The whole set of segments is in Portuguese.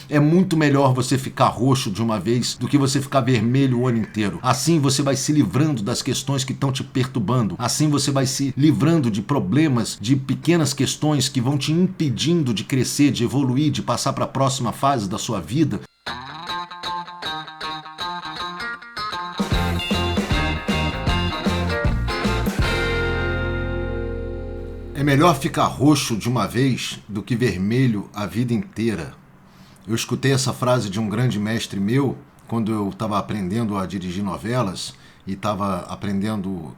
É muito melhor você ficar roxo de uma vez do que você ficar vermelho o ano inteiro. Assim você vai se livrando das questões que estão te perturbando. Assim você vai se livrando de problemas, de pequenas questões que vão te impedindo de crescer, de evoluir, de passar para a próxima fase da sua vida. É melhor ficar roxo de uma vez do que vermelho a vida inteira. Eu escutei essa frase de um grande mestre meu quando eu estava aprendendo a dirigir novelas e estava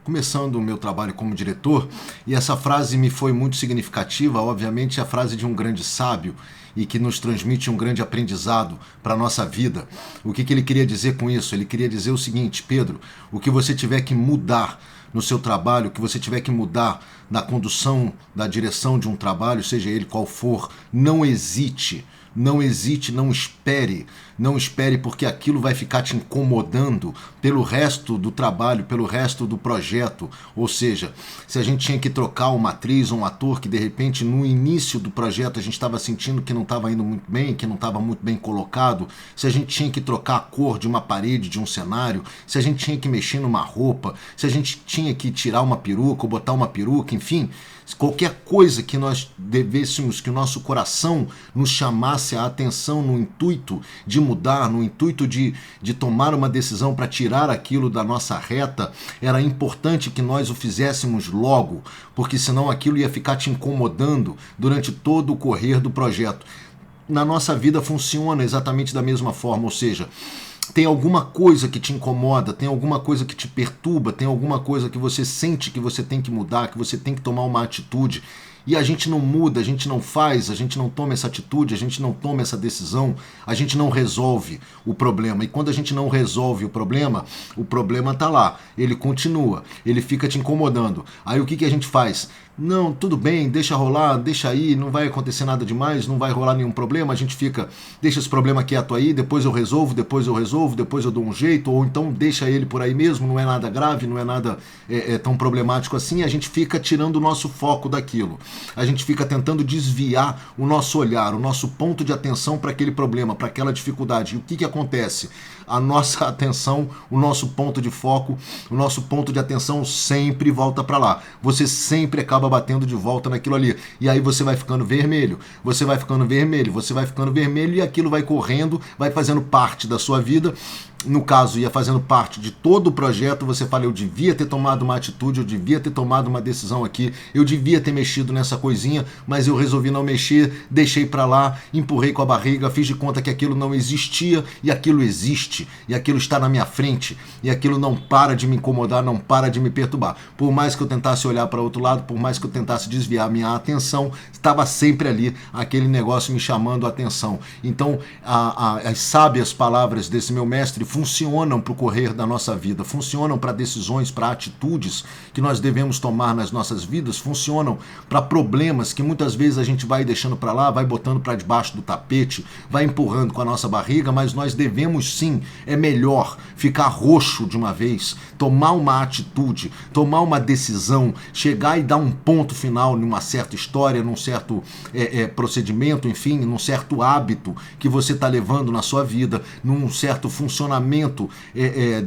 começando o meu trabalho como diretor, e essa frase me foi muito significativa. Obviamente, a frase de um grande sábio e que nos transmite um grande aprendizado para a nossa vida. O que ele queria dizer com isso? Ele queria dizer o seguinte: Pedro, o que você tiver que mudar no seu trabalho, o que você tiver que mudar na condução, da direção de um trabalho, seja ele qual for, não hesite. Não hesite, não espere, porque aquilo vai ficar te incomodando pelo resto do trabalho, pelo resto do projeto. Ou seja, se a gente tinha que trocar uma atriz ou um ator que de repente no início do projeto a gente estava sentindo que não estava indo muito bem, que não estava muito bem colocado, se a gente tinha que trocar a cor de uma parede, de um cenário, se a gente tinha que mexer numa roupa, se a gente tinha que tirar uma peruca ou botar uma peruca, enfim, qualquer coisa que nós devêssemos, que o nosso coração nos chamasse a atenção no intuito de mudar, no intuito de tomar uma decisão para tirar aquilo da nossa reta, era importante que nós o fizéssemos logo, porque senão aquilo ia ficar te incomodando durante todo o correr do projeto. Na nossa vida funciona exatamente da mesma forma, ou seja, tem alguma coisa que te incomoda, tem alguma coisa que te perturba, tem alguma coisa que você sente que você tem que mudar, que você tem que tomar uma atitude, e a gente não muda, a gente não faz, a gente não toma essa atitude, a gente não toma essa decisão, a gente não resolve o problema. E quando a gente não resolve o problema tá lá, ele continua, ele fica te incomodando. Aí o que a gente faz? Não, tudo bem, deixa rolar, deixa aí, não vai acontecer nada demais, não vai rolar nenhum problema, a gente fica, deixa esse problema quieto aí, depois eu resolvo, depois eu dou um jeito, ou então deixa ele por aí mesmo, não é nada grave, não é nada tão problemático assim, a gente fica tirando o nosso foco daquilo, a gente fica tentando desviar o nosso olhar, o nosso ponto de atenção para aquele problema, para aquela dificuldade. E o que acontece? A nossa atenção, o nosso ponto de foco, o nosso ponto de atenção sempre volta para lá. Você sempre acaba batendo de volta naquilo ali. E aí você vai ficando vermelho, você vai ficando vermelho, você vai ficando vermelho, e aquilo vai correndo, vai fazendo parte da sua vida. No caso, ia fazendo parte de todo o projeto. Você fala, eu devia ter tomado uma atitude, eu devia ter tomado uma decisão aqui, eu devia ter mexido nessa coisinha, mas eu resolvi não mexer, deixei pra lá, empurrei com a barriga, fiz de conta que aquilo não existia, e aquilo existe, e aquilo está na minha frente, e aquilo não para de me incomodar, não para de me perturbar. Por mais que eu tentasse olhar para outro lado, por mais que eu tentasse desviar minha atenção, estava sempre ali aquele negócio me chamando a atenção. Então, as sábias palavras desse meu mestre funcionam para o correr da nossa vida, funcionam para decisões, para atitudes que nós devemos tomar nas nossas vidas, funcionam para problemas que muitas vezes a gente vai deixando para lá, vai botando para debaixo do tapete, vai empurrando com a nossa barriga, mas nós devemos sim, é melhor ficar roxo de uma vez, tomar uma atitude, tomar uma decisão, chegar e dar um ponto final numa certa história, num certo procedimento, enfim, num certo hábito que você está levando na sua vida, num certo funcionamento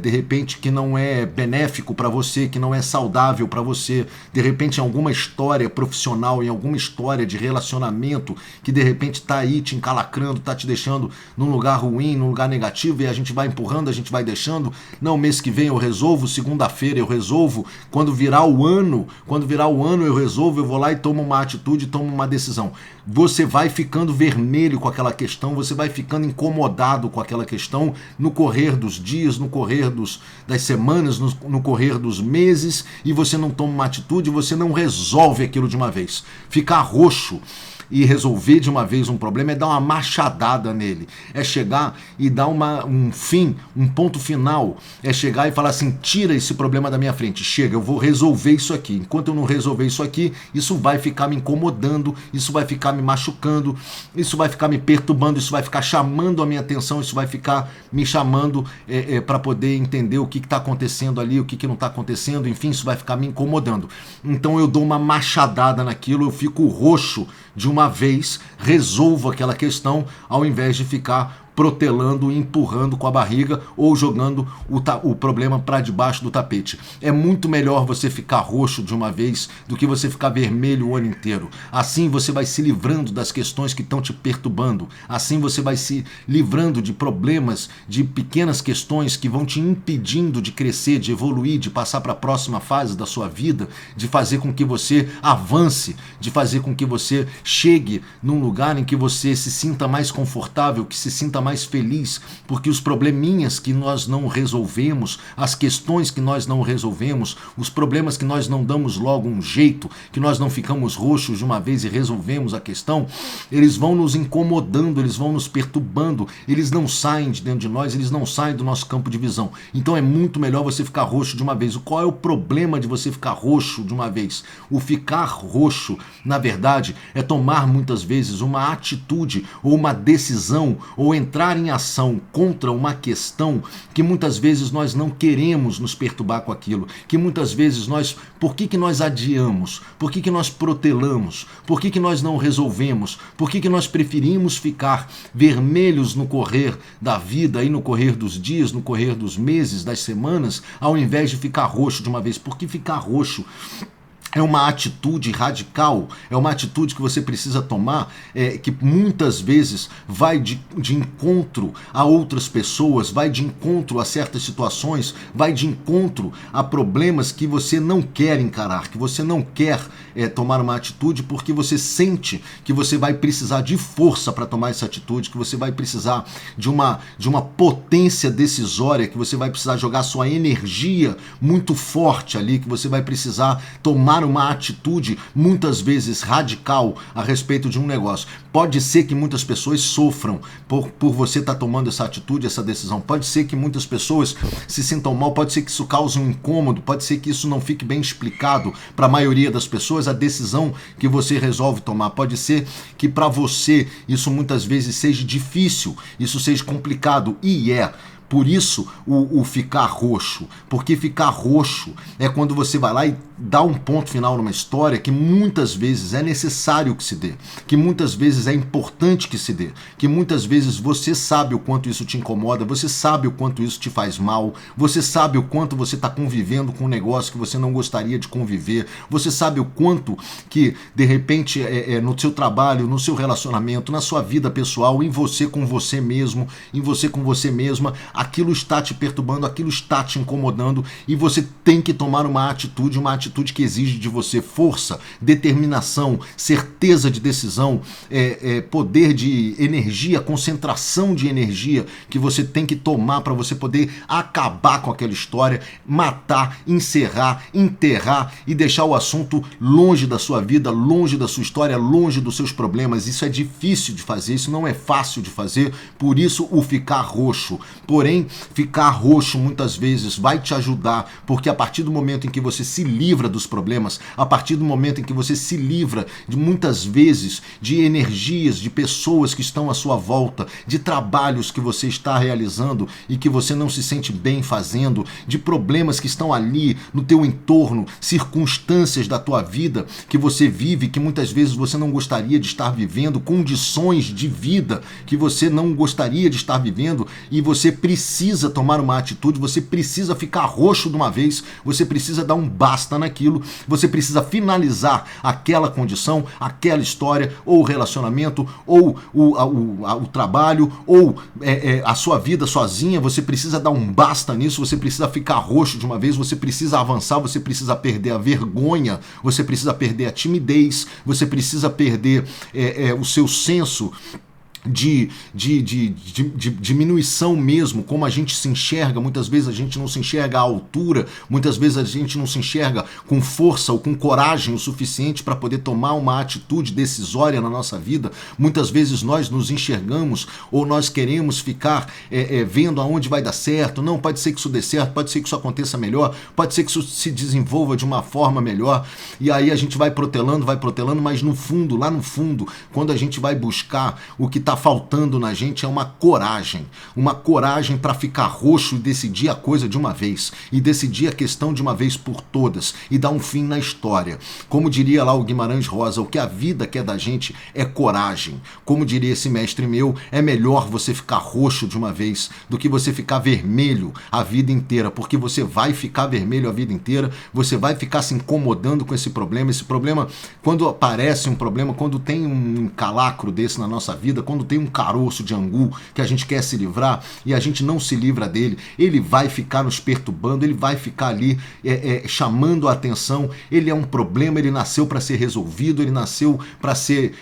de repente que não é benéfico para você, que não é saudável para você, de repente em alguma história profissional, em alguma história de relacionamento que de repente está aí te encalacrando, está te deixando num lugar ruim, num lugar negativo, e a gente vai empurrando, a gente vai deixando. Não, mês que vem eu resolvo, segunda-feira eu resolvo, quando virar o ano eu resolvo, eu vou lá e tomo uma atitude, tomo uma decisão. Você vai ficando vermelho com aquela questão, você vai ficando incomodado com aquela questão no correr dos dias, no correr das semanas, no correr dos meses, e você não toma uma atitude, você não resolve aquilo de uma vez. Ficar roxo e resolver de uma vez um problema é dar uma machadada nele, é chegar e dar um fim, um ponto final, é chegar e falar assim, tira esse problema da minha frente, chega, eu vou resolver isso aqui, enquanto eu não resolver isso aqui, isso vai ficar me incomodando, isso vai ficar me machucando, isso vai ficar me perturbando, isso vai ficar chamando a minha atenção, isso vai ficar me chamando para poder entender o que está acontecendo ali, o que não está acontecendo, enfim, isso vai ficar me incomodando. Então eu dou uma machadada naquilo, eu fico roxo de uma uma vez, resolva aquela questão, ao invés de ficar protelando e empurrando com a barriga ou jogando o problema para debaixo do tapete. É muito melhor você ficar roxo de uma vez do que você ficar vermelho o ano inteiro. Assim você vai se livrando das questões que estão te perturbando. Assim você vai se livrando de problemas, de pequenas questões que vão te impedindo de crescer, de evoluir, de passar para a próxima fase da sua vida, de fazer com que você avance, de fazer com que você chegue num lugar em que você se sinta mais confortável, que se sinta mais feliz, porque os probleminhas que nós não resolvemos, as questões que nós não resolvemos, os problemas que nós não damos logo um jeito, que nós não ficamos roxos de uma vez e resolvemos a questão, eles vão nos incomodando, eles vão nos perturbando, eles não saem de dentro de nós, eles não saem do nosso campo de visão. Então é muito melhor você ficar roxo de uma vez. Qual é o problema de você ficar roxo de uma vez? O ficar roxo, na verdade, é tomar muitas vezes uma atitude ou uma decisão ou entrar em ação contra uma questão que muitas vezes nós não queremos nos perturbar com aquilo, que muitas vezes por que nós adiamos? Por que nós protelamos? Por que nós não resolvemos? Por que nós preferimos ficar vermelhos no correr da vida e no correr dos dias, no correr dos meses, das semanas, ao invés de ficar roxo de uma vez? Por que ficar roxo? É uma atitude radical, é uma atitude que você precisa tomar, que muitas vezes vai de encontro a outras pessoas, vai de encontro a certas situações, vai de encontro a problemas que você não quer encarar, que você não quer tomar uma atitude porque você sente que você vai precisar de força para tomar essa atitude, que você vai precisar de uma potência decisória, que você vai precisar jogar sua energia muito forte ali, que você vai precisar tomar uma atitude muitas vezes radical a respeito de um negócio. Pode ser que muitas pessoas sofram por você estar tomando essa atitude, essa decisão. Pode ser que muitas pessoas se sintam mal, pode ser que isso cause um incômodo, pode ser que isso não fique bem explicado para a maioria das pessoas, a decisão que você resolve tomar. Pode ser que para você isso muitas vezes seja difícil, isso seja complicado, e por isso o ficar roxo, porque ficar roxo é quando você vai lá e dá um ponto final numa história que muitas vezes é necessário que se dê, que muitas vezes é importante que se dê, que muitas vezes você sabe o quanto isso te incomoda, você sabe o quanto isso te faz mal, você sabe o quanto você está convivendo com um negócio que você não gostaria de conviver, você sabe o quanto que de repente no seu trabalho, no seu relacionamento, na sua vida pessoal, em você com você mesmo, em você com você mesma, aquilo está te perturbando, aquilo está te incomodando, e você tem que tomar uma atitude que exige de você força, determinação, certeza de decisão, poder de energia, concentração de energia que você tem que tomar para você poder acabar com aquela história, matar, encerrar, enterrar e deixar o assunto longe da sua vida, longe da sua história, longe dos seus problemas. Isso é difícil de fazer, isso não é fácil de fazer, por isso o ficar roxo. Porém, ficar roxo muitas vezes vai te ajudar, porque a partir do momento em que você se livra dos problemas, a partir do momento em que você se livra de muitas vezes de energias, de pessoas que estão à sua volta, de trabalhos que você está realizando e que você não se sente bem fazendo, de problemas que estão ali no teu entorno, circunstâncias da tua vida que você vive, que muitas vezes você não gostaria de estar vivendo, condições de vida que você não gostaria de estar vivendo, e você precisa tomar uma atitude, você precisa ficar roxo de uma vez, você precisa dar um basta naquilo, você precisa finalizar aquela condição, aquela história, ou o relacionamento, ou o trabalho, ou a sua vida sozinha. Você precisa dar um basta nisso, você precisa ficar roxo de uma vez, você precisa avançar, você precisa perder a vergonha, você precisa perder a timidez, você precisa perder o seu senso de diminuição mesmo, como a gente se enxerga. Muitas vezes a gente não se enxerga à altura, muitas vezes a gente não se enxerga com força ou com coragem o suficiente para poder tomar uma atitude decisória na nossa vida. Muitas vezes nós nos enxergamos ou nós queremos ficar vendo aonde vai dar certo. Não, pode ser que isso dê certo, pode ser que isso aconteça melhor, pode ser que isso se desenvolva de uma forma melhor, e aí a gente vai protelando, mas no fundo, lá no fundo, quando a gente vai buscar o que está está faltando na gente é uma coragem para ficar roxo e decidir a coisa de uma vez, e decidir a questão de uma vez por todas, e dar um fim na história. Como diria lá o Guimarães Rosa, o que a vida quer da gente é coragem. Como diria esse mestre meu, é melhor você ficar roxo de uma vez do que você ficar vermelho a vida inteira, porque você vai ficar vermelho a vida inteira, você vai ficar se incomodando com esse problema, quando aparece um problema, quando tem um encalacro desse na nossa vida, quando tem um caroço de angu que a gente quer se livrar e a gente não se livra dele, ele vai ficar nos perturbando, ele vai ficar ali chamando a atenção. Ele é um problema, ele nasceu para ser resolvido, ele nasceu para ser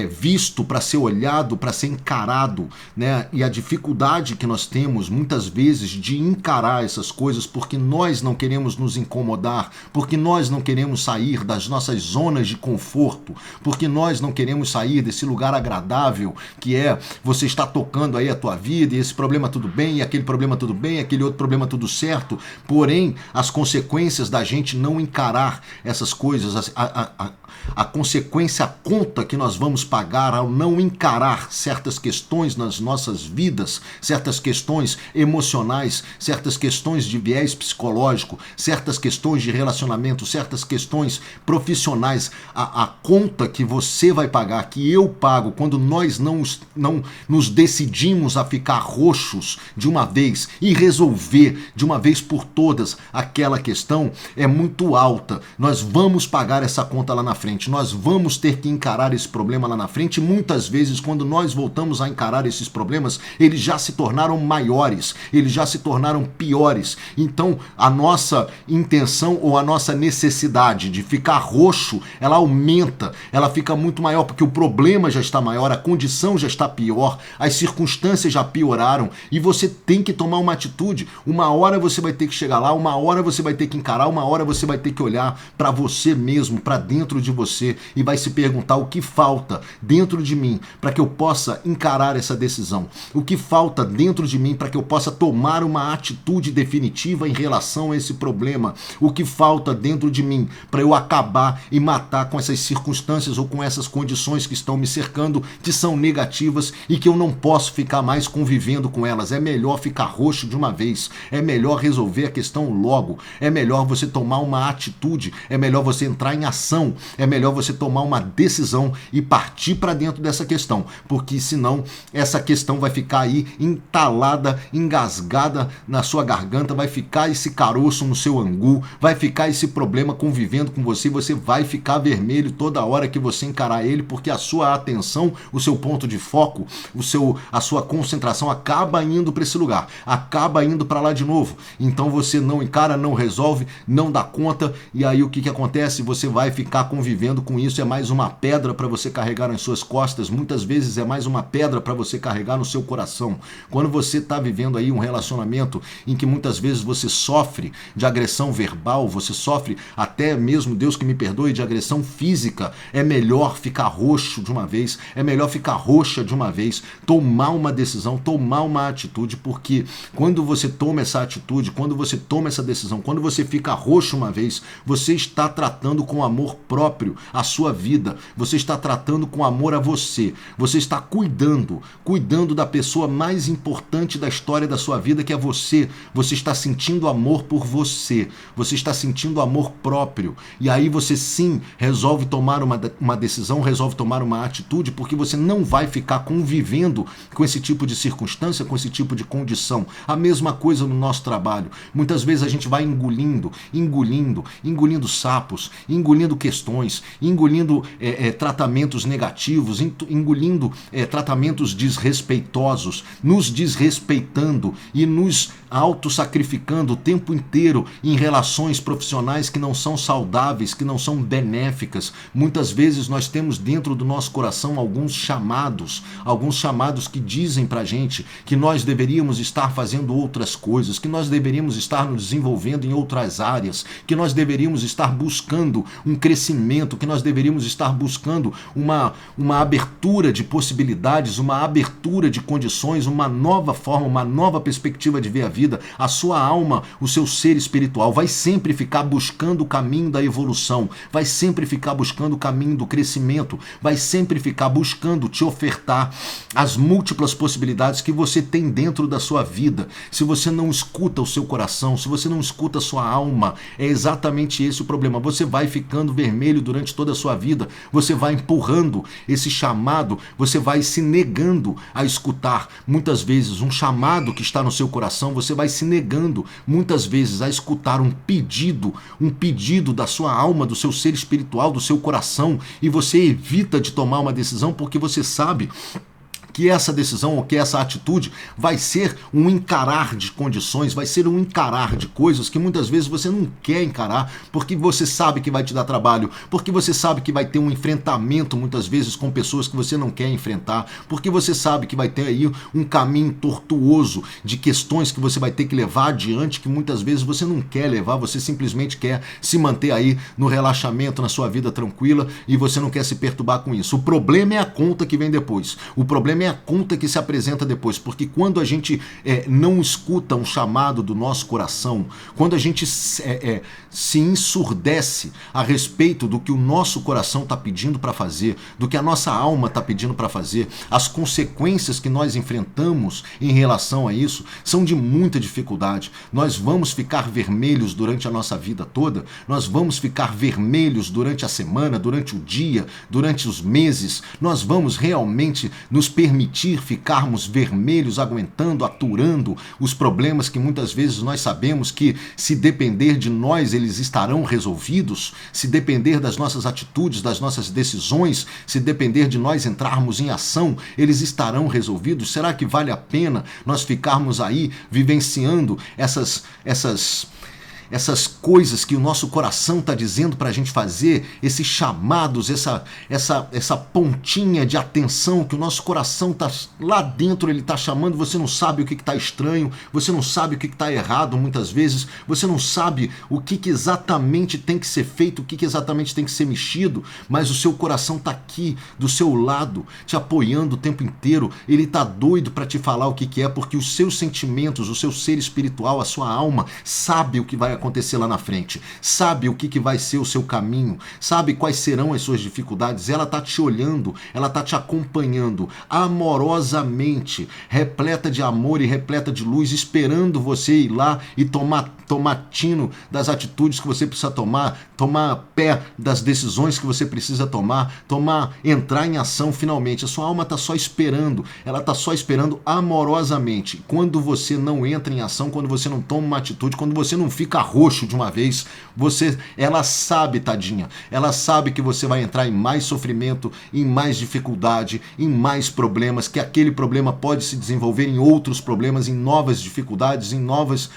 visto, para ser olhado, para ser encarado, né? E a dificuldade que nós temos muitas vezes de encarar essas coisas porque nós não queremos nos incomodar, porque nós não queremos sair das nossas zonas de conforto, porque nós não queremos sair desse lugar agradável que é você está tocando aí a tua vida e esse problema tudo bem, e aquele problema tudo bem, e aquele outro problema tudo certo. Porém, as consequências da gente não encarar essas coisas, a consequência, a conta que nós vamos pagar ao não encarar certas questões nas nossas vidas, certas questões emocionais, certas questões de viés psicológico, certas questões de relacionamento, certas questões profissionais, a conta que você vai pagar, que eu pago, quando nós não nos decidimos a ficar roxos de uma vez e resolver de uma vez por todas aquela questão, é muito alta. Nós vamos pagar essa conta lá na frente, nós vamos ter que encarar esse problema lá na frente, e muitas vezes quando nós voltamos a encarar esses problemas, eles já se tornaram maiores, eles já se tornaram piores. Então a nossa intenção ou a nossa necessidade de ficar roxo, ela aumenta, ela fica muito maior, porque o problema já está maior, a condição já está pior, as circunstâncias já pioraram, e você tem que tomar uma atitude. Uma hora você vai ter que chegar lá, uma hora você vai ter que encarar, uma hora você vai ter que olhar para você mesmo, para dentro de você, e vai se perguntar o que falta dentro de mim para que eu possa encarar essa decisão, o que falta dentro de mim para que eu possa tomar uma atitude definitiva em relação a esse problema, o que falta dentro de mim para eu acabar e matar com essas circunstâncias ou com essas condições que estão me cercando, que são negativas e que eu não posso ficar mais convivendo com elas. É melhor ficar roxo de uma vez, é melhor resolver a questão logo, é melhor você tomar uma atitude, é melhor você entrar em ação, é melhor você tomar uma decisão e partir para dentro dessa questão, porque senão essa questão vai ficar aí entalada, engasgada na sua garganta, vai ficar esse caroço no seu angu, vai ficar esse problema convivendo com você, você vai ficar vermelho toda hora que você encarar ele, porque a sua atenção, o seu ponto de foco, a sua concentração acaba indo para esse lugar, acaba indo para lá de novo. Então você não encara, não resolve, não dá conta, e aí o que acontece? Você vai ficar convivendo com isso, é mais uma pedra para você carregar nas suas costas, muitas vezes é mais uma pedra para você carregar no seu coração. Quando você está vivendo aí um relacionamento em que muitas vezes você sofre de agressão verbal, você sofre até mesmo, Deus que me perdoe, de agressão física, é melhor ficar roxo de uma vez, é melhor ficar roxa de uma vez, tomar uma decisão, tomar uma atitude, porque quando você toma essa atitude, quando você toma essa decisão, quando você fica roxo uma vez, você está tratando com amor próprio a sua vida, você está tratando com amor a você, você está cuidando da pessoa mais importante da história da sua vida, que é você. Você está sentindo amor por você, você está sentindo amor próprio, e aí você sim resolve tomar uma decisão, resolve tomar uma atitude, porque você não vai ficar convivendo com esse tipo de circunstância, com esse tipo de condição. A mesma coisa no nosso trabalho, muitas vezes a gente vai engolindo sapos, engolindo questões, engolindo tratamentos negativos, engolindo tratamentos desrespeitosos, nos desrespeitando e nos autossacrificando o tempo inteiro em relações profissionais que não são saudáveis, que não são benéficas. Muitas vezes nós temos dentro do nosso coração alguns chamados que dizem pra gente que nós deveríamos estar fazendo outras coisas, que nós deveríamos estar nos desenvolvendo em outras áreas, que nós deveríamos estar buscando um crescimento, que nós deveríamos estar buscando uma abertura de possibilidades, uma abertura de condições, uma nova forma, uma nova perspectiva de ver a vida. A sua alma, o seu ser espiritual vai sempre ficar buscando o caminho da evolução, vai sempre ficar buscando o caminho do crescimento, vai sempre ficar buscando te ofertar despertar as múltiplas possibilidades que você tem dentro da sua vida. Se você não escuta o seu coração, se você não escuta a sua alma, é exatamente esse o problema. Você vai ficando vermelho durante toda a sua vida, você vai empurrando esse chamado, você vai se negando a escutar muitas vezes um chamado que está no seu coração, você vai se negando muitas vezes a escutar um pedido da sua alma, do seu ser espiritual, do seu coração, e você evita de tomar uma decisão porque você sabe que essa decisão ou que essa atitude vai ser um encarar de condições, vai ser um encarar de coisas que muitas vezes você não quer encarar, porque você sabe que vai te dar trabalho, porque você sabe que vai ter um enfrentamento muitas vezes com pessoas que você não quer enfrentar, porque você sabe que vai ter aí um caminho tortuoso de questões que você vai ter que levar adiante, que muitas vezes você não quer levar, você simplesmente quer se manter aí no relaxamento, na sua vida tranquila, e você não quer se perturbar com isso. O problema é a conta que vem depois. O problema é a conta que se apresenta depois, porque quando a gente não escuta um chamado do nosso coração, quando a gente se ensurdece a respeito do que o nosso coração está pedindo para fazer, do que a nossa alma está pedindo para fazer, as consequências que nós enfrentamos em relação a isso são de muita dificuldade. Nós vamos ficar vermelhos durante a nossa vida toda, nós vamos ficar vermelhos durante a semana, durante o dia, durante os meses, nós vamos realmente nos permitir ficarmos vermelhos, aguentando, aturando os problemas que muitas vezes nós sabemos que, se depender de nós, eles estarão resolvidos, se depender das nossas atitudes, das nossas decisões, se depender de nós entrarmos em ação, eles estarão resolvidos. Será que vale a pena nós ficarmos aí vivenciando essas coisas que o nosso coração está dizendo para a gente fazer, esses chamados, essa pontinha de atenção que o nosso coração está lá dentro, ele está chamando, você não sabe o que está estranho, você não sabe o que está errado muitas vezes, você não sabe o que exatamente tem que ser feito, o que exatamente tem que ser mexido, mas o seu coração está aqui, do seu lado, te apoiando o tempo inteiro, ele está doido para te falar o que é, porque os seus sentimentos, o seu ser espiritual, a sua alma, sabe o que vai acontecer lá na frente, sabe o que vai ser o seu caminho, sabe quais serão as suas dificuldades, ela está te olhando, ela está te acompanhando amorosamente, repleta de amor e repleta de luz, esperando você ir lá e tomar tino das atitudes que você precisa tomar pé das decisões que você precisa entrar em ação finalmente. A sua alma está só esperando, ela está só esperando amorosamente. Quando você não entra em ação, quando você não toma uma atitude, quando você não fica roxo de uma vez, ela sabe, tadinha, ela sabe que você vai entrar em mais sofrimento, em mais dificuldade, em mais problemas, que aquele problema pode se desenvolver em outros problemas, em novas dificuldades, em novos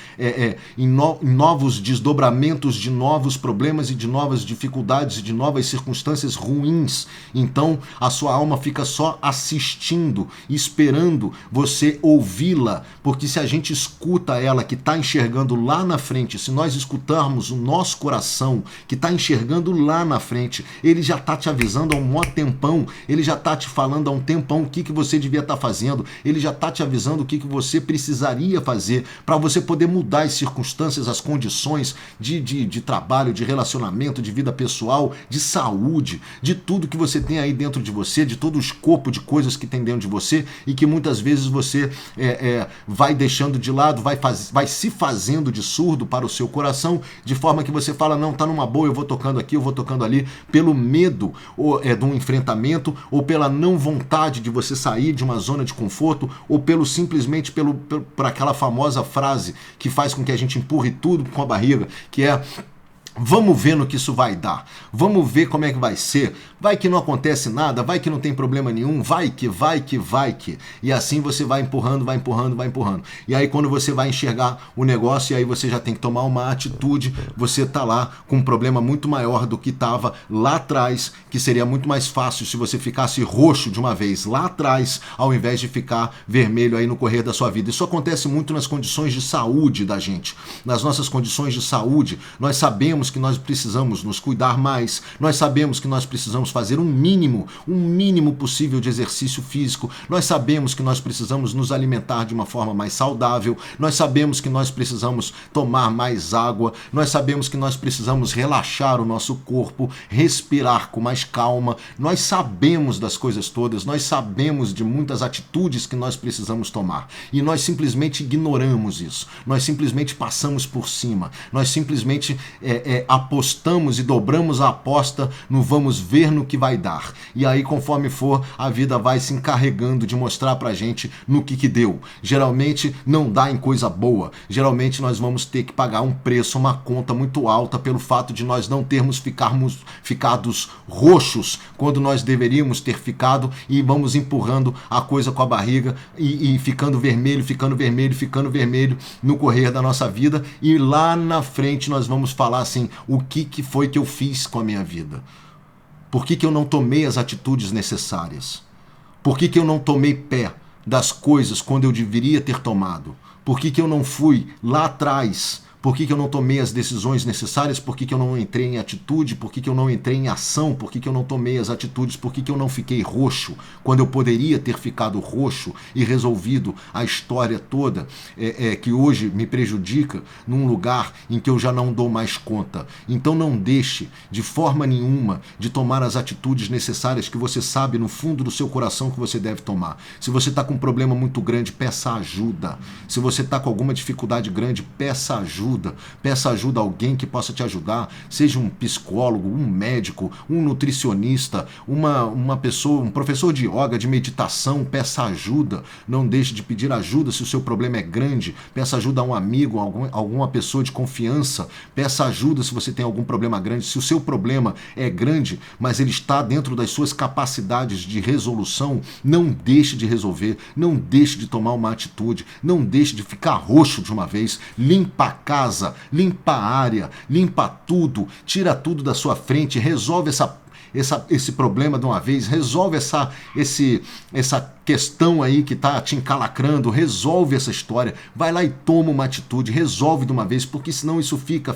desdobramentos de novos problemas e de novas dificuldades e de novas circunstâncias ruins. Então a sua alma fica só assistindo, esperando você ouvi-la, porque se a gente escuta ela que está enxergando lá na frente, se nós escutarmos o nosso coração que está enxergando lá na frente, ele já está te avisando há um mó tempão, ele já está te falando há um tempão o que você devia estar fazendo, ele já está te avisando o que você precisaria fazer para você poder mudar as circunstâncias, as condições de trabalho, de relacionamento, de vida pessoal, de saúde, de tudo que você tem aí dentro de você, de todo o escopo de coisas que tem dentro de você e que muitas vezes você vai deixando de lado, vai se fazendo de surdo para o seu coração, de forma que você fala, não, tá numa boa, eu vou tocando aqui, eu vou tocando ali, pelo medo de um enfrentamento, ou pela não vontade de você sair de uma zona de conforto, ou simplesmente por aquela famosa frase que faz com que a gente empurre tudo com a barriga, que é: vamos ver no que isso vai dar, vamos ver como é que vai ser, vai que não acontece nada, vai que não tem problema nenhum, vai que, e assim você vai empurrando, e aí quando você vai enxergar o negócio, e aí você já tem que tomar uma atitude, você tá lá com um problema muito maior do que estava lá atrás, que seria muito mais fácil se você ficasse roxo de uma vez lá atrás, ao invés de ficar vermelho aí no correr da sua vida. Isso acontece muito nas condições de saúde da gente, nas nossas condições de saúde, nós sabemos sabemos que nós precisamos nos cuidar mais, nós sabemos que nós precisamos fazer um mínimo possível de exercício físico, nós sabemos que nós precisamos nos alimentar de uma forma mais saudável, nós sabemos que nós precisamos tomar mais água, nós sabemos que nós precisamos relaxar o nosso corpo, respirar com mais calma, nós sabemos das coisas todas, nós sabemos de muitas atitudes que nós precisamos tomar e nós simplesmente ignoramos isso, nós simplesmente passamos por cima, nós simplesmente apostamos e dobramos a aposta no vamos ver no que vai dar. E aí, conforme for, a vida vai se encarregando de mostrar pra gente no que deu. Geralmente não dá em coisa boa, geralmente nós vamos ter que pagar um preço, uma conta muito alta pelo fato de nós não termos ficados roxos quando nós deveríamos ter ficado, e vamos empurrando a coisa com a barriga e ficando vermelho no correr da nossa vida, e lá na frente nós vamos falar assim, o que foi que eu fiz com a minha vida? Por que eu não tomei as atitudes necessárias? Por que eu não tomei pé das coisas quando eu deveria ter tomado? Por que eu não fui lá atrás? Por que eu não tomei as decisões necessárias? Por que eu não entrei em atitude? Por que eu não entrei em ação? Por que eu não tomei as atitudes? Por que eu não fiquei roxo quando eu poderia ter ficado roxo e resolvido a história toda que hoje me prejudica num lugar em que eu já não dou mais conta? Então não deixe de forma nenhuma de tomar as atitudes necessárias que você sabe no fundo do seu coração que você deve tomar. Se você está com um problema muito grande, peça ajuda. Se você está com alguma dificuldade grande, peça ajuda. Peça ajuda a alguém que possa te ajudar, seja um psicólogo, um médico, um nutricionista, uma pessoa, um professor de yoga, de meditação. Peça ajuda, não deixe de pedir ajuda se o seu problema é grande, peça ajuda a um amigo, alguma pessoa de confiança, peça ajuda se você tem algum problema grande, se o seu problema é grande, mas ele está dentro das suas capacidades de resolução, não deixe de resolver, não deixe de tomar uma atitude, não deixe de ficar roxo de uma vez, limpa a casa, limpa a área, limpa tudo, tira tudo da sua frente, resolve esse problema de uma vez, resolve essa questão aí que está te encalacrando, resolve essa história, vai lá e toma uma atitude, resolve de uma vez, porque senão isso fica,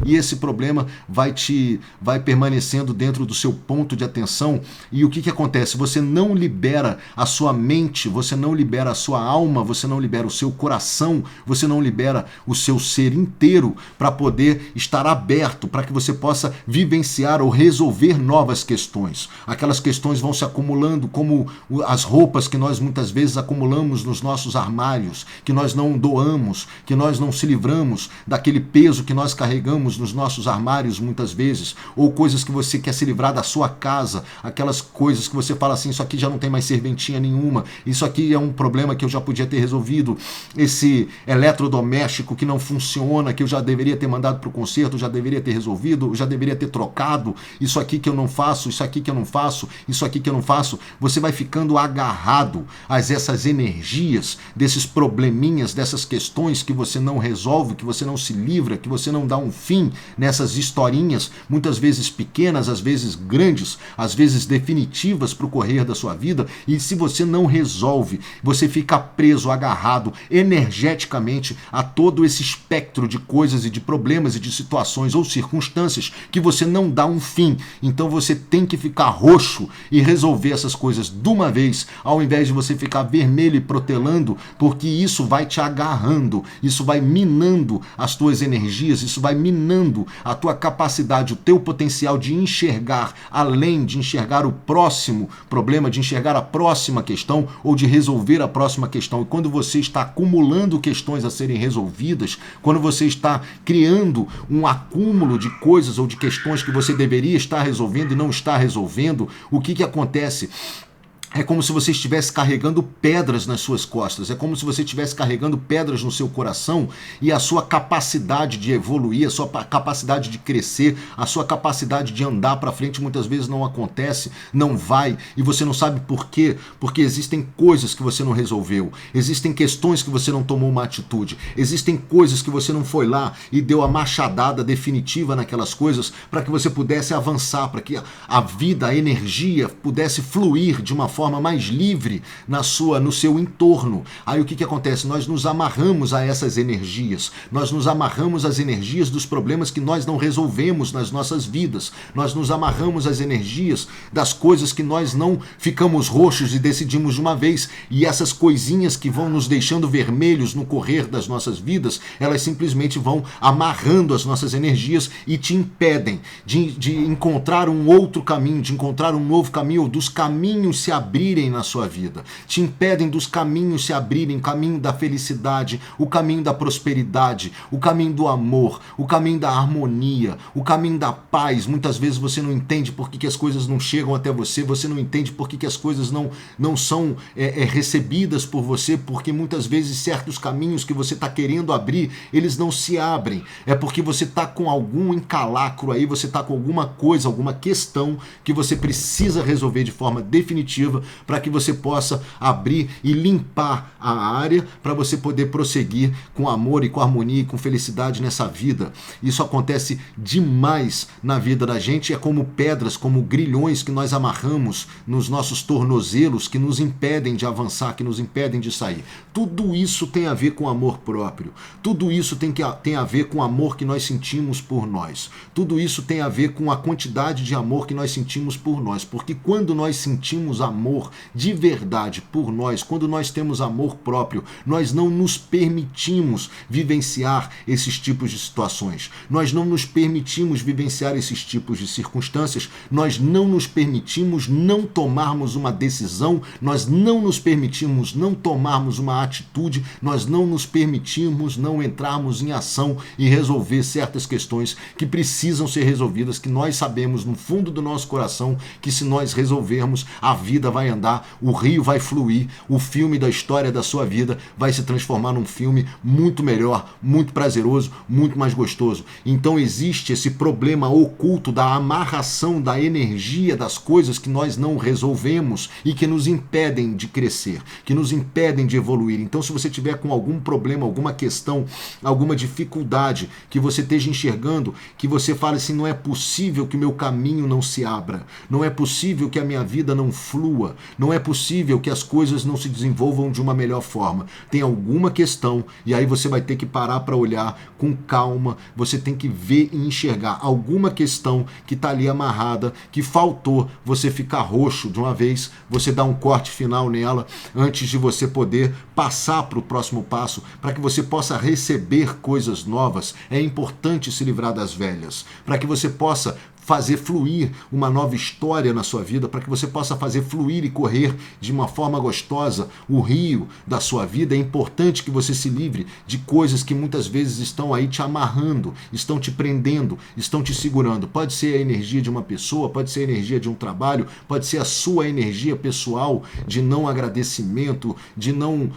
e esse problema vai permanecendo dentro do seu ponto de atenção, e o que acontece? Você não libera a sua mente, você não libera a sua alma, você não libera o seu coração, você não libera o seu ser inteiro para poder estar aberto, para que você possa vivenciar ou resolver novas questões. Aquelas questões vão se acumulando como as roupas que nós muitas vezes acumulamos nos nossos armários, que nós não doamos, que nós não se livramos daquele peso que nós carregamos nos nossos armários muitas vezes, ou coisas que você quer se livrar da sua casa, aquelas coisas que você fala assim, isso aqui já não tem mais serventia nenhuma, isso aqui é um problema que eu já podia ter resolvido, esse eletrodoméstico que não funciona, que eu já deveria ter mandado para o conserto, já deveria ter resolvido, já deveria ter trocado, isso aqui que eu não faço, isso aqui que eu não faço, isso aqui que eu não faço. Você vai ficando agarrado a essas energias, desses probleminhas, dessas questões que você não resolve, que você não se livra, que você não dá um fim nessas historinhas, muitas vezes pequenas, às vezes grandes, às vezes definitivas para o correr da sua vida, e se você não resolve, você fica preso, agarrado energeticamente a todo esse espectro de coisas e de problemas e de situações ou circunstâncias que você não dá um fim. Então você tem que ficar roxo e resolver essas coisas de uma vez, ao invés de você ficar vermelho e protelando, porque isso vai te agarrando, isso vai minando as tuas energias, isso vai minando a tua capacidade, o teu potencial de enxergar além, de enxergar o próximo problema, de enxergar a próxima questão ou de resolver a próxima questão. E quando você está acumulando questões a serem resolvidas, quando você está criando um acúmulo de coisas ou de questões que você deveria estar resolvendo e não está resolvendo, o que acontece? É como se você estivesse carregando pedras nas suas costas, é como se você estivesse carregando pedras no seu coração, e a sua capacidade de evoluir, a sua capacidade de crescer, a sua capacidade de andar para frente muitas vezes não acontece, não vai, e você não sabe por quê, porque existem coisas que você não resolveu, existem questões que você não tomou uma atitude, existem coisas que você não foi lá e deu a machadada definitiva naquelas coisas para que você pudesse avançar, para que a vida, a energia pudesse fluir de uma forma forma mais livre no seu entorno. Aí o que acontece? Nós nos amarramos a essas energias, nós nos amarramos às energias dos problemas que nós não resolvemos nas nossas vidas, nós nos amarramos às energias das coisas que nós não ficamos roxos e decidimos de uma vez, e essas coisinhas que vão nos deixando vermelhos no correr das nossas vidas, elas simplesmente vão amarrando as nossas energias e te impedem de encontrar um outro caminho, de encontrar um novo caminho, ou dos caminhos se abrirem na sua vida. Te impedem dos caminhos se abrirem, o caminho da felicidade, o caminho da prosperidade, o caminho do amor, o caminho da harmonia, o caminho da paz. Muitas vezes você não entende por que as coisas não chegam até você, você não entende por que as coisas não são recebidas por você, porque muitas vezes certos caminhos que você está querendo abrir, eles não se abrem. É porque você está com algum encalacro aí, você está com alguma coisa, alguma questão que você precisa resolver de forma definitiva para que você possa abrir e limpar a área para você poder prosseguir com amor e com harmonia e com felicidade nessa vida. Isso acontece demais na vida da gente, é como pedras, como grilhões que nós amarramos nos nossos tornozelos que nos impedem de avançar, que nos impedem de sair. Tudo isso tem a ver com amor próprio. Tudo isso tem a ver com o amor que nós sentimos por nós. Tudo isso tem a ver com a quantidade de amor que nós sentimos por nós. Porque quando nós sentimos amor de verdade por nós, quando nós temos amor próprio, nós não nos permitimos vivenciar esses tipos de situações. Nós não nos permitimos vivenciar esses tipos de circunstâncias. Nós não nos permitimos não tomarmos uma decisão. Nós não nos permitimos não tomarmos uma atitude. Nós não nos permitimos não entrarmos em ação e resolver certas questões que precisam ser resolvidas, que nós sabemos no fundo do nosso coração que se nós resolvermos, a vida vai andar, o rio vai fluir, o filme da história da sua vida vai se transformar num filme muito melhor, muito prazeroso, muito mais gostoso. Então existe esse problema oculto da amarração da energia das coisas que nós não resolvemos e que nos impedem de crescer, que nos impedem de evoluir. Então se você tiver com algum problema, alguma questão, alguma dificuldade que você esteja enxergando, que você fale assim, não é possível que o meu caminho não se abra, não é possível que a minha vida não flua, não é possível que as coisas não se desenvolvam de uma melhor forma. Tem alguma questão e aí você vai ter que parar para olhar com calma, você tem que ver e enxergar alguma questão que está ali amarrada, que faltou você ficar roxo de uma vez, você dá um corte final nela antes de você poder passar para o próximo passo, para que você possa receber coisas novas. É importante se livrar das velhas, para que você possa fazer fluir uma nova história na sua vida, para que você possa fazer fluir e correr de uma forma gostosa o rio da sua vida. É importante que você se livre de coisas que muitas vezes estão aí te amarrando, estão te prendendo, estão te segurando. Pode ser a energia de uma pessoa, pode ser a energia de um trabalho, pode ser a sua energia pessoal de não agradecimento, de não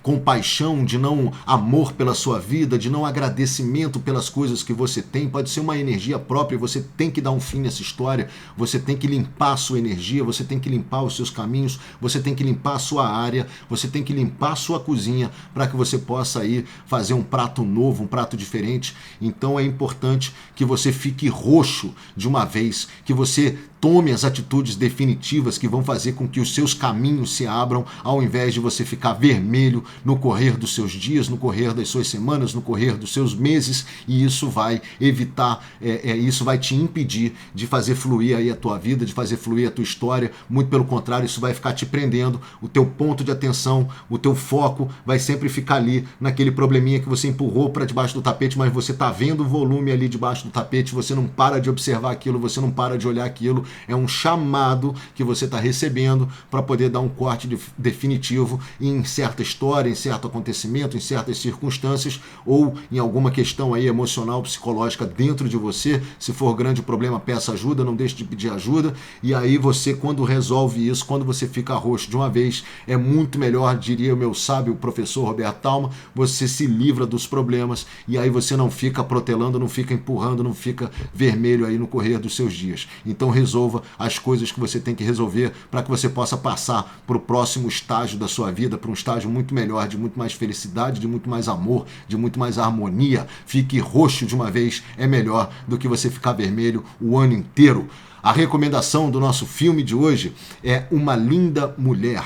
compaixão, de não amor pela sua vida, de não agradecimento pelas coisas que você tem. Pode ser uma energia própria, você tem que dar um fim nessa história, você tem que limpar a sua energia, você tem que limpar os seus caminhos, você tem que limpar a sua área, você tem que limpar a sua cozinha para que você possa aí fazer um prato novo, um prato diferente. Então é importante que você fique roxo de uma vez, que você tome as atitudes definitivas que vão fazer com que os seus caminhos se abram, ao invés de você ficar vermelho no correr dos seus dias, no correr das suas semanas, no correr dos seus meses, e isso vai evitar, isso vai te impedir de fazer fluir aí a tua vida, de fazer fluir a tua história. Muito pelo contrário, isso vai ficar te prendendo, o teu ponto de atenção, o teu foco vai sempre ficar ali naquele probleminha que você empurrou para debaixo do tapete, mas você está vendo o volume ali debaixo do tapete, você não para de observar aquilo, você não para de olhar aquilo. É um chamado que você está recebendo para poder dar um corte definitivo em certa história, em certo acontecimento, em certas circunstâncias, ou em alguma questão aí emocional, psicológica dentro de você. Se for grande o problema, peça ajuda, não deixe de pedir ajuda. E aí você, quando resolve isso, quando você fica roxo de uma vez, é muito melhor, diria o meu sábio professor Roberto Talma, você se livra dos problemas e aí você não fica protelando, não fica empurrando, não fica vermelho aí no correr dos seus dias. Então resolva as coisas que você tem que resolver para que você possa passar para o próximo estágio da sua vida, para um estágio muito melhor, de muito mais felicidade, de muito mais amor, de muito mais harmonia. Fique roxo de uma vez, é melhor do que você ficar vermelho o ano inteiro. A recomendação do nosso filme de hoje é Uma Linda Mulher.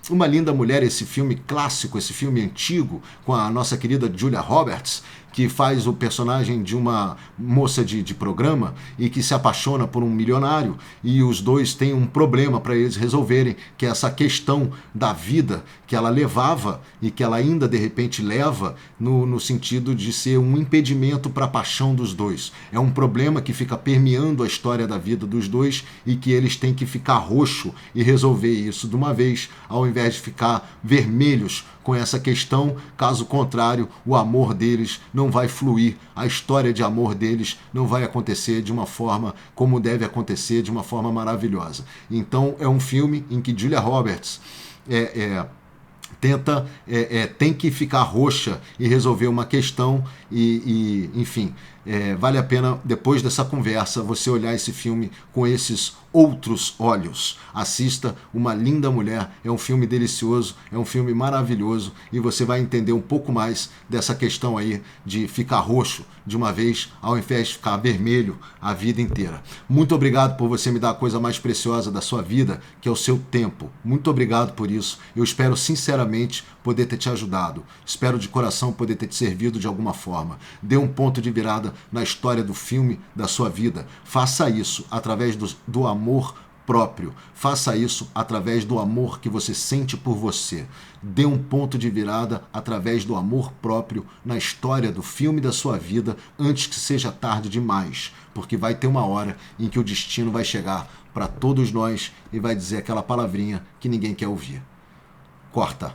Uma Linda Mulher, esse filme clássico, esse filme antigo, com a nossa querida Julia Roberts, que faz o personagem de uma moça de programa e que se apaixona por um milionário, e os dois têm um problema para eles resolverem, que é essa questão da vida que ela levava e que ela ainda de repente leva no sentido de ser um impedimento para a paixão dos dois. É um problema que fica permeando a história da vida dos dois e que eles têm que ficar roxo e resolver isso de uma vez, ao invés de ficar vermelhos com essa questão. Caso contrário, o amor deles não vai fluir, a história de amor deles não vai acontecer de uma forma como deve acontecer, de uma forma maravilhosa. Então é um filme em que Julia Roberts tem que ficar roxa e resolver uma questão enfim, vale a pena, depois dessa conversa, você olhar esse filme com esses outros olhos. Assista Uma Linda Mulher, é um filme delicioso, é um filme maravilhoso, e você vai entender um pouco mais dessa questão aí de ficar roxo de uma vez, ao invés de ficar vermelho a vida inteira. Muito obrigado por você me dar a coisa mais preciosa da sua vida, que é o seu tempo. Muito obrigado por isso. Eu espero sinceramente poder ter te ajudado. Espero de coração poder ter te servido de alguma forma. Dê um ponto de virada na história do filme da sua vida. Faça isso através do amor próprio. Faça isso através do amor que você sente por você. Dê um ponto de virada através do amor próprio na história do filme da sua vida antes que seja tarde demais, porque vai ter uma hora em que o destino vai chegar para todos nós e vai dizer aquela palavrinha que ninguém quer ouvir. Corta.